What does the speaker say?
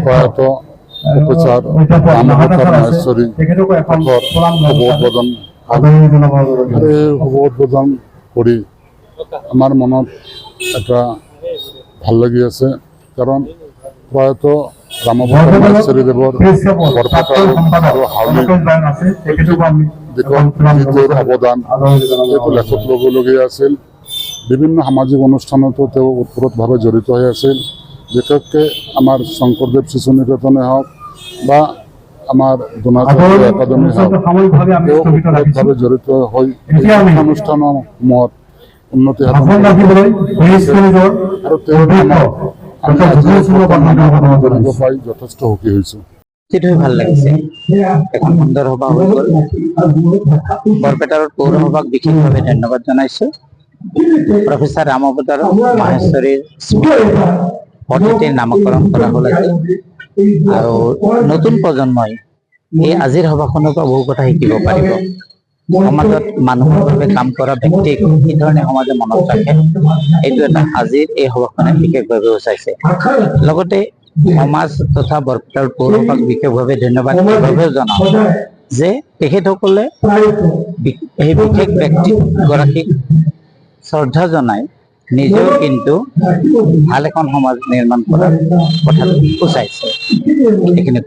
প্ৰয়াত উপচাৰ ৰামপ্ৰতাপ মহেশ্বৰী উদ্বোধন উদ্বোধন কৰি আমাৰ মনত একটা ভাল লাগি আছে কাৰণ প্ৰয়াত ৰামপ্ৰতাপ মহেশ্বৰী দেৱৰ বৰপেটা আৰু হাউলি দিশত অৱদান এইটো লেখত ল'বলগীয়া আছিল। বিভিন্ন সামাজিক অনুষ্ঠানতো তেওঁ ওতপ্ৰোতভাৱে জড়িত হৈ আছিল। বিশেষকৈ আমাৰ শংকৰদেৱ শিশু নিকেতনে হওক বা আমাৰ দ্ৰোণাচাৰ্য একাডেমি হওক তেওঁ ওতপ্ৰোতভাৱে জড়িত হৈ অনুষ্ঠানসমূহত উন্নতি সাধন আৰু তেওঁৰ কৰিব পাই যথেষ্ট সুখী হৈছোঁ। ভাল লাগিছে। এখন সুন্দৰ সভা হৈ গ'ল। বৰপেটাৰ পৌৰসভাক বিশেষভাৱে ধন্যবাদ জনাইছোঁ। প্ৰফেচাৰ ৰামপ্ৰতাপ মহেশ্বৰীৰ পদ্ধতিৰ নামকৰণ কৰা হ'ল আজি আৰু নতুন প্ৰজন্মই এই আজিৰ সভাখনৰ পৰা বহু কথা শিকিব পাৰিব। সমাজত মানুহৰ বাবে কাম কৰা ব্যক্তিক কি ধৰণে সমাজে মনত ৰাখে এইটো এটা আজিৰ এই সভাখনে বিশেষভাৱে সূচাইছে। লগতে সমাজ তথা বৰপেটাৰ পৌৰসভাক বিশেষভাৱে ধন্যবাদ এইভাৱেও জনাওঁ যে তেখেতসকলে সেই বিশেষ ব্যক্তিগৰাকীক শ্ৰদ্ধা জনাই নিজেও কিন্তু ভাল এখন সমাজ নিৰ্মাণ কৰাৰ কথাটো সূচাইছে। এইখিনি